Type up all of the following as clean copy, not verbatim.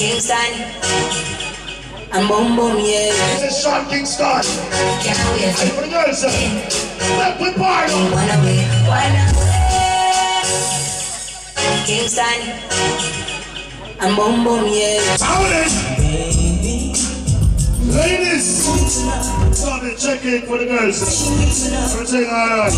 Kingston. I'm boom boom, yeah. This is Sean Kingston. Can't wait. Hey, for the girls, sir. Let me party. Wanna wait, wanna wait. Kingston. I'm boom boom, yeah. Sound it. Ladies. Sound it. Check in for the girls, sir. Everything alright.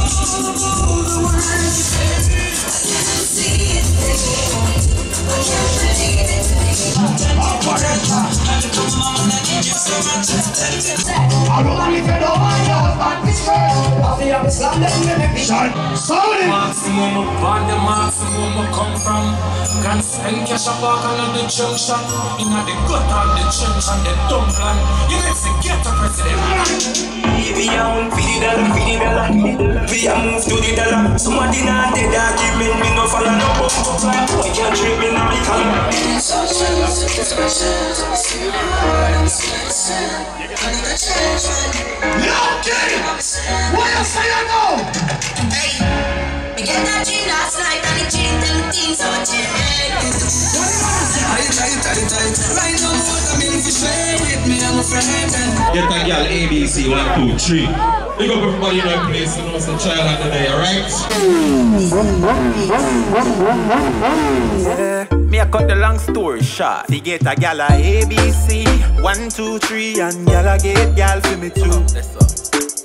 I don't want to get over maximum upon the maximum come from. Can't spend cash up on the junction. In the gut on the junction, the dumpling. You need to get the president. Baby, I won't feed the dollar, feed the dollar. We a move to the dollar. Somebody not dead, I give me no follow no bump. I can't trip me now, I can't. Okay! What you say I know? Hey, we get that dream last night and it changed them things so change. Right now, I'm in for straight with me, I'm a friend. Get that girl ABC 1, 2, 3. Big up everybody in that place, you know it's the child of the day, alright? Yeah, me I cut the long story short. They get a gal a ABC 1, 2, 3 and gal a get gal for me too.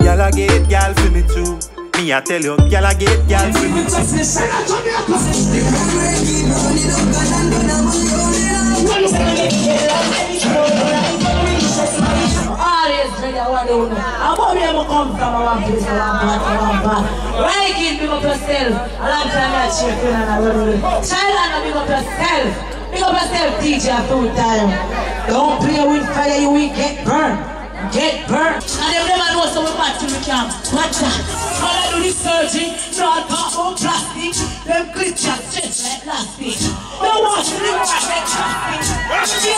Gal a get gal for me too. Me I tell you, gal a get gal for me too. Come from our place, right in, big up yourself. A long time I cheer for you and I run. Child, big up yourself. Big up yourself, DJ, full time. Don't play with fire, you will get burned. Get burned. And them never know so we back to the camp. Watch that. When I do this surgery, not talk about plastic. Them clip chat stretch like plastic. Don't watch the watch like plastic.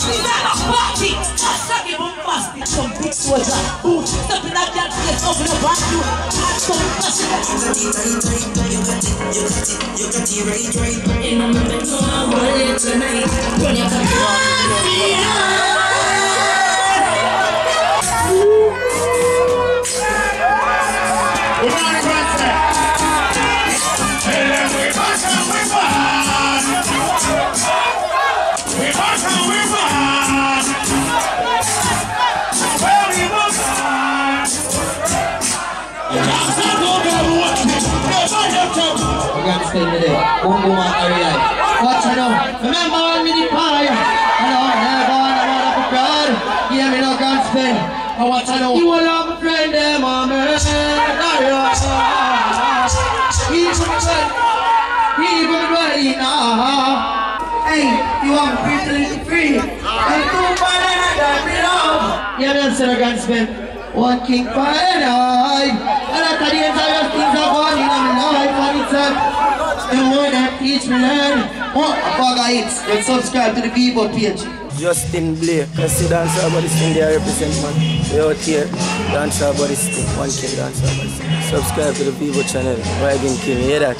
It's not a party. That's not even plastic. Some big soldier. Boom. Step in that girl face. Open the back door. And some plastic. You got it right. In a moment, no, I want it tonight. When you come on. Boom boom area. Watch it now. Remember when me the fire. Hello, never up a crowd. Hear me no gun spin. I watch it now. You will have a friend there, mama. He's ready now. Hey, you want free? And two fire and me love. Yeah, me answer the gun spin. One king fire and I. And at the end of your things are going in my life and it's the word that teach me learn. Oh, Bugger Hits. Let's subscribe to the Bebo page. Justin Blair, Messi dancer body thing they represent man. We out here, dancer body thing, one king dancer body thing. Subscribe to the Bebo channel, Wagon King, you hear that?